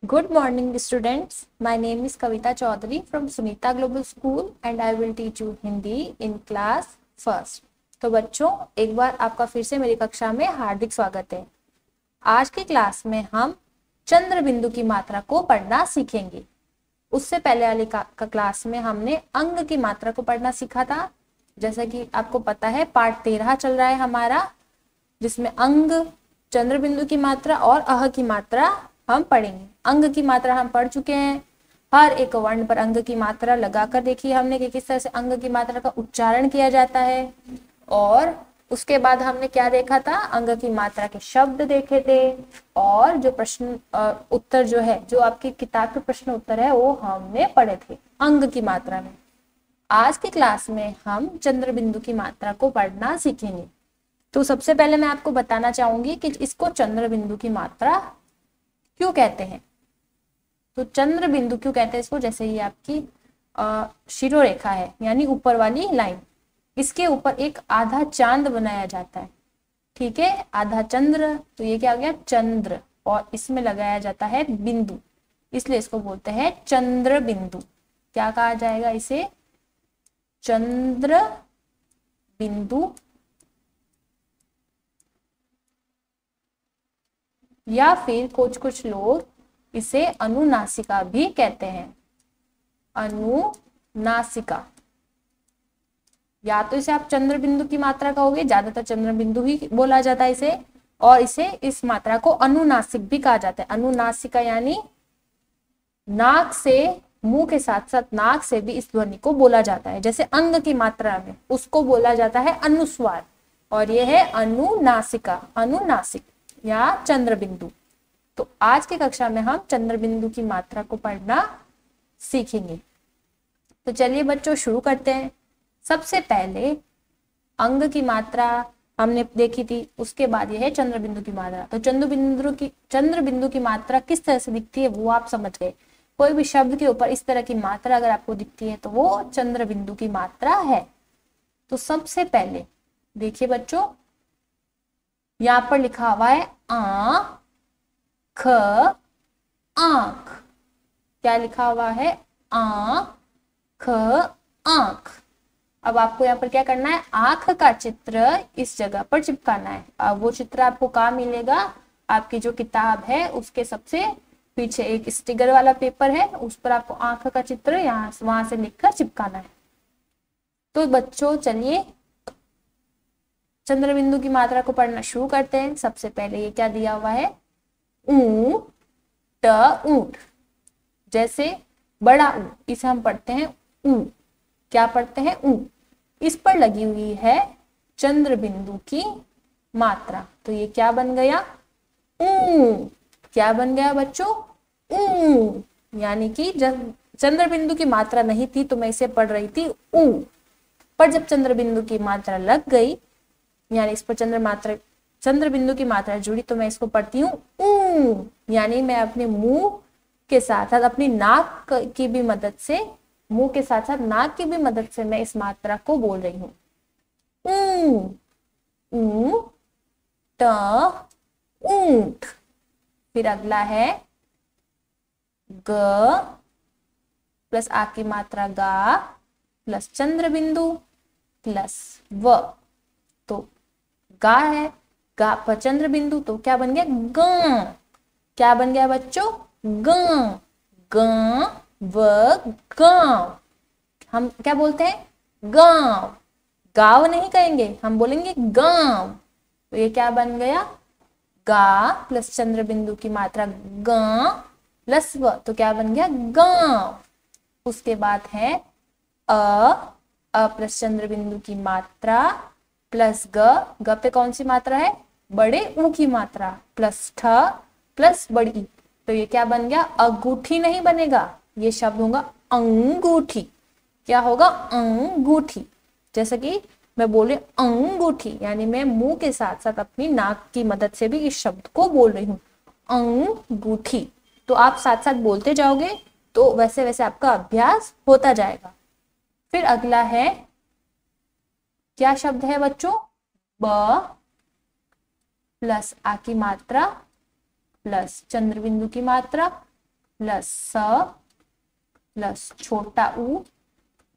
Good morning, students. My name is Kavita Chaudhary from Sunita Global School and I will teach you Hindi in class first. तो बच्चों, एक बार आपका फिर से मेरी कक्षा में हार्दिक स्वागत है। आज की क्लास में हम चंद्र बिंदु की मात्रा को पढ़ना सीखेंगे। उससे पहले वाली क्लास में हमने अंग की मात्रा को पढ़ना सीखा था। जैसा कि आपको पता है, पाठ 13 चल रहा है हमारा, जिसमें अंग, चंद्र बिंदु की मात्रा और अह की मात्रा हम पढ़ेंगे। अंग की मात्रा हम पढ़ चुके हैं। हर एक वर्ण पर अंग की मात्रा लगाकर देखी हमने कि किस तरह से अंग की मात्रा का उच्चारण किया जाता है। और उसके बाद हमने क्या देखा था, अंग की मात्रा के शब्द देखे थे और जो प्रश्न उत्तर जो है, जो आपकी किताब के प्रश्न उत्तर है, वो हमने पढ़े थे अंग की मात्रा में। आज की क्लास में हम चंद्र बिंदु की मात्रा को पढ़ना सीखेंगे। तो सबसे पहले मैं आपको बताना चाहूंगी कि इसको चंद्र बिंदु की मात्रा क्यों कहते हैं। तो चंद्र बिंदु क्यों कहते हैं इसको, जैसे ये आपकी शिरोरेखा है, यानी ऊपर वाली लाइन, इसके ऊपर एक आधा चांद बनाया जाता है। ठीक है, आधा चंद्र, तो ये क्या हो गया, चंद्र, और इसमें लगाया जाता है बिंदु, इसलिए इसको बोलते हैं चंद्र बिंदु। क्या कहा जाएगा इसे, चंद्र बिंदु, या फिर कुछ लोग इसे अनुनासिका भी कहते हैं। अनुनासिका, या तो इसे आप चंद्र बिंदु की मात्रा कहोगे, ज्यादातर चंद्र बिंदु ही बोला जाता है इसे, और इसे इस मात्रा को अनुनासिक भी कहा जाता है। अनुनासिका यानी नाक से, मुंह के साथ साथ नाक से भी इस ध्वनि को बोला जाता है। जैसे अंग की मात्रा में उसको बोला जाता है अनुस्वार, और यह है अनुनासिका, अनुनासिक या चंद्र बिंदु। तो आज की कक्षा में हम चंद्र बिंदु की मात्रा को पढ़ना सीखेंगे। तो चलिए बच्चों, शुरू करते हैं। सबसे पहले अंग की मात्रा हमने देखी थी, उसके बाद यह है चंद्र बिंदु की मात्रा। तो चंद्र बिंदु की मात्रा किस तरह से दिखती है वो आप समझ गए। कोई भी शब्द के ऊपर इस तरह की मात्रा अगर आपको दिखती है तो वो चंद्र बिंदु की मात्रा है। तो सबसे पहले देखिए बच्चों, यहाँ पर लिखा हुआ है आँख, आँख। क्या लिखा हुआ है, आँख, आँख। अब आपको यहाँ पर क्या करना है, आँख का चित्र इस जगह पर चिपकाना है। अब वो चित्र आपको कहाँ मिलेगा, आपकी जो किताब है उसके सबसे पीछे एक स्टिकर वाला पेपर है, उस पर आपको आँख का चित्र यहाँ वहां से लिखकर चिपकाना है। तो बच्चों चलिए चंद्र बिंदु की मात्रा को पढ़ना शुरू करते हैं। सबसे पहले ये क्या दिया हुआ है, ऊंट, ऊंट। जैसे बड़ा ऊ, इसे हम पढ़ते हैं ऊ। क्या पढ़ते हैं, ऊ। इस पर लगी हुई है चंद्र बिंदु की मात्रा, तो ये क्या बन गया, ऊ। क्या बन गया बच्चों, ऊ। यानी कि जब चंद्र बिंदु की मात्रा नहीं थी तो मैं इसे पढ़ रही थी ऊ, पर जब चंद्र बिंदु की मात्रा लग गई, यानी इस पर चंद्र बिंदु की मात्रा जुड़ी, तो मैं इसको पढ़ती हूँ ऊ। यानी मैं अपने मुंह के साथ साथ अपनी नाक की भी मदद से, मुंह के साथ साथ नाक की भी मदद से मैं इस मात्रा को बोल रही हूँ, ऊ, ऊ, ट, ऊंट। फिर अगला है ग प्लस आ की मात्रा गा प्लस चंद्र बिंदु प्लस व, तो गा है, गा पर चंद्र बिंदु, तो क्या बन गया, ग। क्या बन गया बच्चों, ग, ग, व, गांव। हम क्या बोलते हैं, गांव। गांव नहीं कहेंगे, हम बोलेंगे गांव। तो ये क्या बन गया, गा प्लस चंद्र बिंदु की मात्रा ग प्लस व, तो क्या बन गया, गांव। उसके बाद है अ प्लस चंद्र बिंदु की मात्रा प्लस ग पे कौन सी मात्रा है, बड़े ऊ की मात्रा, प्लस ठ प्लस बड़ी ई, तो ये क्या बन गया, अंगूठी नहीं बनेगा, ये शब्द होगा अंगूठी। क्या होगा, अंगूठी। जैसे कि मैं बोले अंगूठी, यानी मैं मुंह के साथ साथ अपनी नाक की मदद से भी इस शब्द को बोल रही हूँ, अंगूठी। तो आप साथ साथ बोलते जाओगे तो वैसे वैसे आपका अभ्यास होता जाएगा। फिर अगला है, क्या शब्द है बच्चों, ब प्लस आ की मात्रा प्लस चंद्र बिंदु की मात्रा प्लस स प्लस छोटा ऊ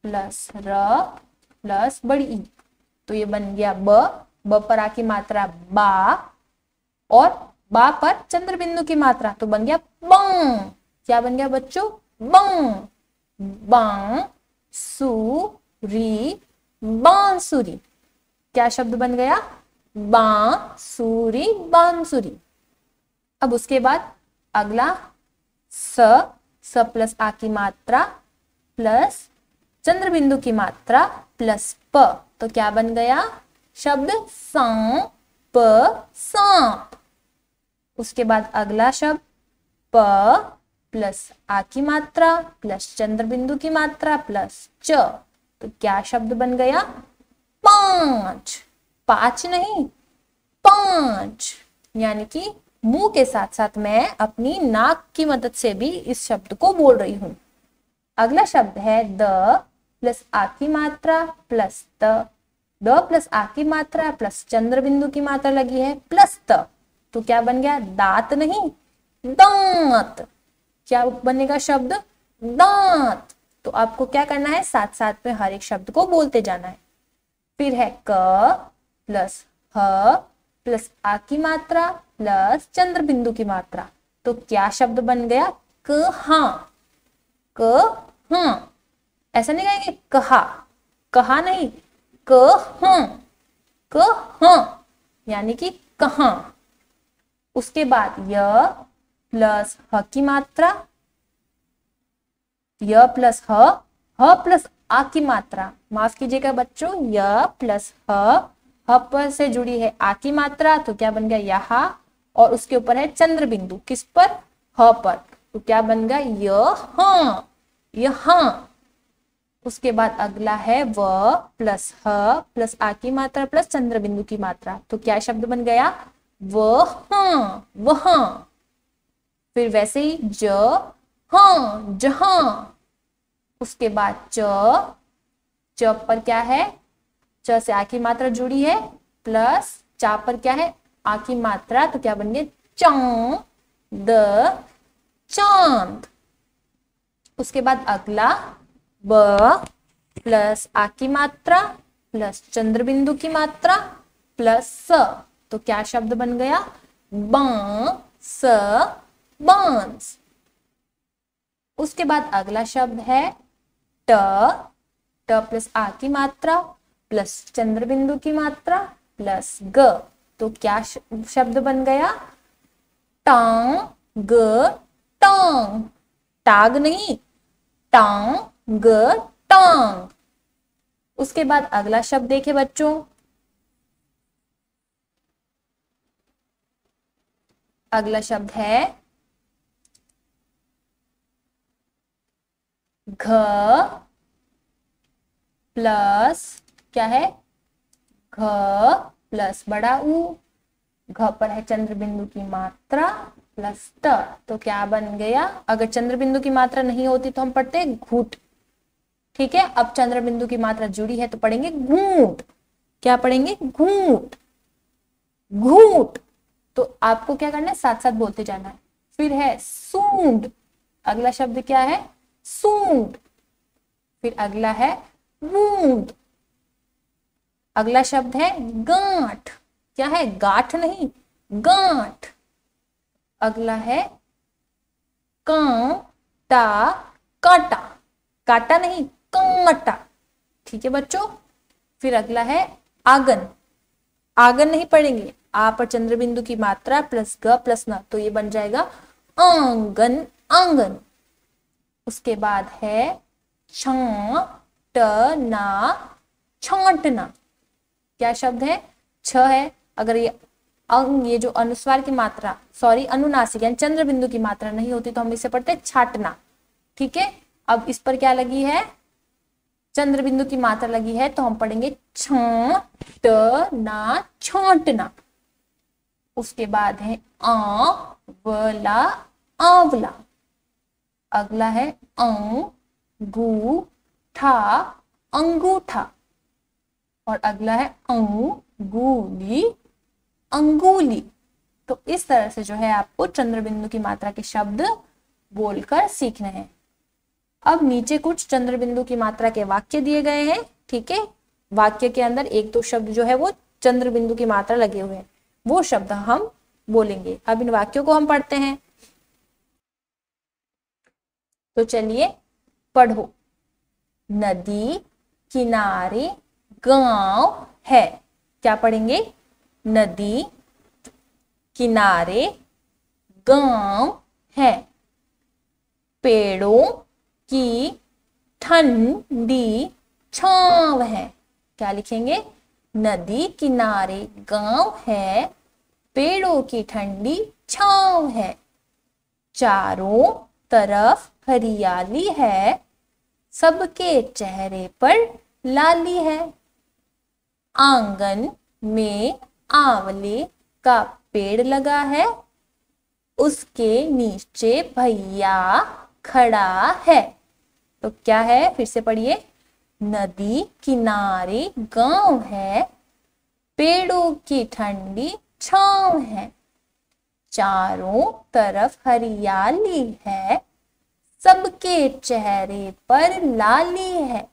प्लस र प्लस बड़ी ई। तो ये बन गया ब। ब पर आ की मात्रा बा और बा पर चंद्र बिंदु की मात्रा, तो बन गया बं। क्या बन गया बच्चों? बं। बां सु री बांसुरी। क्या शब्द बन गया? बांसुरी बांसुरी। अब उसके बाद अगला स प्लस आ की मात्रा प्लस चंद्र बिंदु की मात्रा प्लस प, तो क्या बन गया शब्द? सांप सांप। उसके बाद अगला शब्द प प्लस आ की मात्रा प्लस चंद्र बिंदु की मात्रा प्लस च, तो क्या शब्द बन गया? पांच। पांच नहीं, पांच। यानी कि मुंह के साथ साथ मैं अपनी नाक की मदद से भी इस शब्द को बोल रही हूं। अगला शब्द है द प्लस आ की मात्रा प्लस त। द प्लस आ की मात्रा प्लस चंद्र बिंदु की मात्रा लगी है प्लस त, तो क्या बन गया? दांत नहीं, दांत। क्या बनेगा शब्द? दांत। तो आपको क्या करना है? साथ साथ में हर एक शब्द को बोलते जाना है। फिर है क प्लस ह प्लस आ की मात्रा प्लस चंद्र बिंदु की मात्रा, तो क्या शब्द बन गया? कहा। कहा। ऐसा नहीं कहेंगे कहा, कहा नहीं, कहा। कहा यानी कि कहां। उसके बाद य प्लस ह की मात्रा, य प्लस ह प्लस आ की मात्रा, माफ कीजिएगा बच्चों, य प्लस ह पर से जुड़ी है आ की मात्रा, तो क्या बन गया? यहाँ। और उसके ऊपर है चंद्र बिंदु, किस पर? ह पर, तो क्या बन गया? यहाँ। यहाँ। उसके बाद अगला है व प्लस ह प्लस आ की मात्रा प्लस चंद्र बिंदु की मात्रा, तो क्या शब्द बन गया? वहां। वहां। फिर वैसे ही ज हां जहां। उसके बाद च पर क्या है? च से आ की मात्रा जुड़ी है प्लस चा पर क्या है? आ की मात्रा, तो क्या बन गया? चांद चांद। उसके बाद अगला ब प्लस आ की मात्रा प्लस चंद्र बिंदु की मात्रा प्लस स, तो क्या शब्द बन गया? बांस बांस। उसके बाद अगला शब्द है ट प्लस आ की मात्रा प्लस चंद्र बिंदु की मात्रा प्लस ग, तो क्या शब्द बन गया? टांग टांग। टाग नहीं, टांग टांग। उसके बाद अगला शब्द देखे बच्चों, अगला शब्द है घ प्लस क्या है? घ प्लस बड़ा ऊ, घ पर है चंद्र बिंदु की मात्रा प्लस त, तो क्या बन गया? अगर चंद्र बिंदु की मात्रा नहीं होती तो हम पढ़ते घूट। ठीक है, अब चंद्र बिंदु की मात्रा जुड़ी है तो पढ़ेंगे घूट। क्या पढ़ेंगे? घूट। घूट। तो आपको क्या करना है? साथ साथ बोलते जाना है। फिर है सूंड। अगला शब्द क्या है? सूंड। फिर अगला है बूंद। अगला शब्द है गांठ। क्या है? गांठ नहीं, गांठ। अगला है कांटा कांटा, कांटा नहीं, कांटा। ठीक है बच्चों। फिर अगला है आंगन। आंगन नहीं पढ़ेंगे, आ पर चंद्र बिंदु की मात्रा प्लस ग प्लस न, तो ये बन जाएगा आंगन आंगन। उसके बाद है छांटना छांटना। क्या शब्द है? छ है। अगर ये अंग, ये जो अनुस्वार की मात्रा, सॉरी अनुनासिक यानी चंद्र बिंदु की मात्रा नहीं होती तो हम इसे पढ़ते छाटना। ठीक है, अब इस पर क्या लगी है? चंद्र बिंदु की मात्रा लगी है, तो हम पढ़ेंगे छांटना छांटना। उसके बाद है आंवला आंवला। अगला है अंगूठा अंगूठा। और अगला है अंगुली अंगुली। तो इस तरह से जो है आपको चंद्र बिंदु की मात्रा के शब्द बोलकर सीखना है। अब नीचे कुछ चंद्र बिंदु की मात्रा के वाक्य दिए गए हैं, ठीक है। वाक्य के अंदर एक दो शब्द जो है वो चंद्र बिंदु की मात्रा लगे हुए हैं, वो शब्द हम बोलेंगे। अब इन वाक्यों को हम पढ़ते हैं, तो चलिए पढ़ो। नदी किनारे गांव है। क्या पढ़ेंगे? नदी किनारे गांव है। पेड़ों की ठंडी छांव है। क्या लिखेंगे? नदी किनारे गांव है, पेड़ों की ठंडी छांव है। चारों तरफ हरियाली है, सबके चेहरे पर लाली है। आंगन में आंवले का पेड़ लगा है, उसके नीचे भैया खड़ा है। तो क्या है? फिर से पढ़िए। नदी किनारे गांव है, पेड़ों की ठंडी छांव है। चारों तरफ हरियाली है, सबके चेहरे पर लाली है।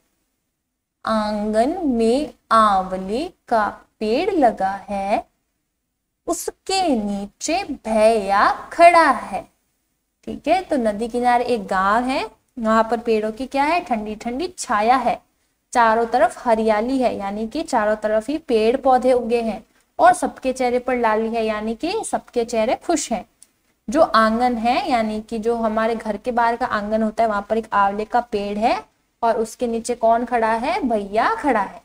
आंगन में आंवले का पेड़ लगा है, उसके नीचे भैया खड़ा है। ठीक है, तो नदी किनारे एक गांव है, वहां पर पेड़ों की क्या है? ठंडी ठंडी छाया है। चारों तरफ हरियाली है, यानी कि चारों तरफ ही पेड़ पौधे उगे हैं, और सबके चेहरे पर लाली है, यानी कि सबके चेहरे खुश हैं। जो आंगन है, यानी कि जो हमारे घर के बाहर का आंगन होता है, वहां पर एक आंवले का पेड़ है, और उसके नीचे कौन खड़ा है? भैया खड़ा है।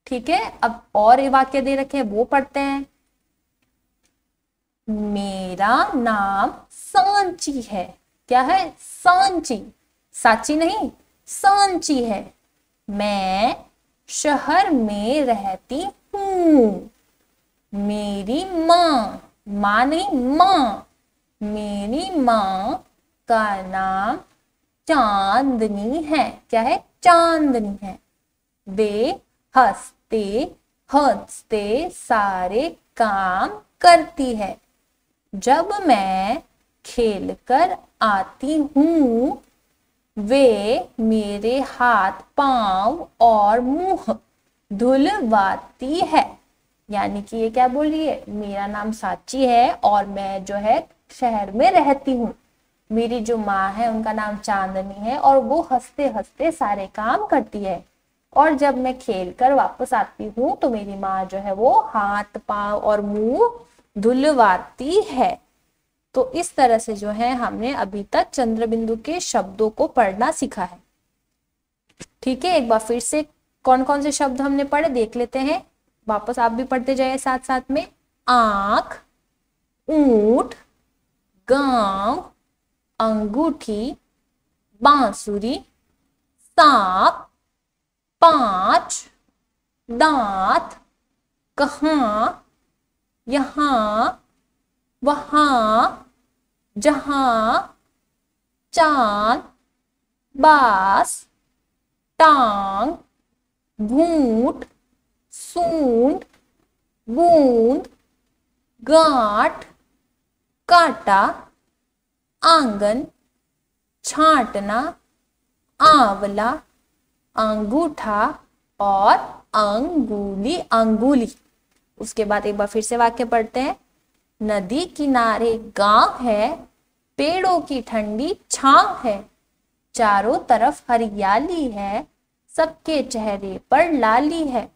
ठीक है, अब और ये वाक्य दे रखे हैं, वो पढ़ते हैं। मेरा नाम सांची है। क्या है? सांची, साची नहीं, सांची है। मैं शहर में रहती हूँ। मेरी माँ, माँ नहीं माँ, मेरी माँ का नाम चांदनी है। क्या है? चांदनी है। वे हंसते हंसते सारे काम करती है। जब मैं खेलकर आती हूँ, वे मेरे हाथ पांव और मुंह धुलवाती है। यानी कि ये क्या बोल रही है? मेरा नाम साची है और मैं जो है शहर में रहती हूँ। मेरी जो माँ है उनका नाम चांदनी है, और वो हंसते हंसते सारे काम करती है। और जब मैं खेल कर वापस आती हूँ तो मेरी माँ जो है वो हाथ पांव और मुंह धुलवाती है। तो इस तरह से जो है हमने अभी तक चंद्र बिंदु के शब्दों को पढ़ना सीखा है। ठीक है, एक बार फिर से कौन कौन से शब्द हमने पढ़े देख लेते हैं। वापस आप भी पढ़ते जाइए साथ साथ में। आंख, ऊंट, गांव, अंगूठी, बांसुरी, सांप, पांच, दांत, कहां, यहां, वहां, जहां, चांद, बांस, टांग, घूंट, सूंड, बूंद, गांठ, कांटा, आंगन, छांटना, आंवला, अंगूठा और अंगुली। अंगुली। उसके बाद एक बार फिर से वाक्य पढ़ते हैं। नदी किनारे गांव है, पेड़ों की ठंडी छांव है। चारों तरफ हरियाली है, सबके चेहरे पर लाली है।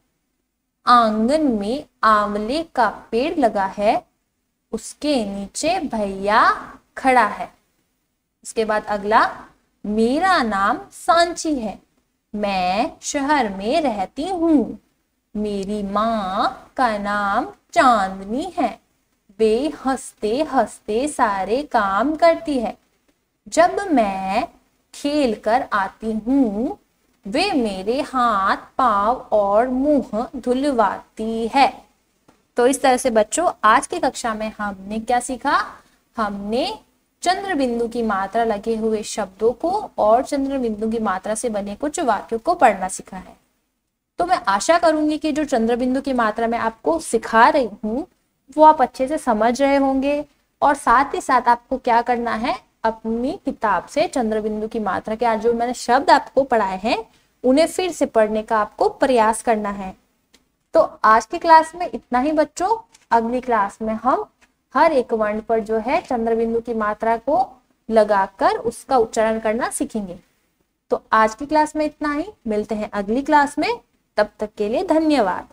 आंगन में आंवले का पेड़ लगा है, उसके नीचे भैया खड़ा है। उसके बाद अगला, मेरा नाम सांची है, मैं शहर में रहती हूँ। मेरी माँ का नाम चांदनी है, वे हंसते हंसते सारे काम करती है। जब मैं खेल कर आती हूँ, वे मेरे हाथ पांव और मुंह धुलवाती है। तो इस तरह से बच्चों आज की कक्षा में हमने क्या सीखा? हमने चंद्र बिंदु की मात्रा लगे हुए शब्दों को और चंद्र बिंदु की मात्रा से बने कुछ वाक्यों को पढ़ना सीखा है। तो मैं आशा करूंगी कि जो चंद्र बिंदु की मात्रा मैं आपको सिखा रही हूँ वो आप अच्छे से समझ रहे होंगे, और साथ ही साथ आपको क्या करना है, अपनी किताब से चंद्रबिंदु की मात्रा के आज जो मैंने शब्द आपको पढ़ाए हैं उन्हें फिर से पढ़ने का आपको प्रयास करना है। तो आज की क्लास में इतना ही बच्चों। अगली क्लास में हम हर एक वर्ण पर जो है चंद्रबिंदु की मात्रा को लगाकर उसका उच्चारण करना सीखेंगे। तो आज की क्लास में इतना ही, मिलते हैं अगली क्लास में, तब तक के लिए धन्यवाद।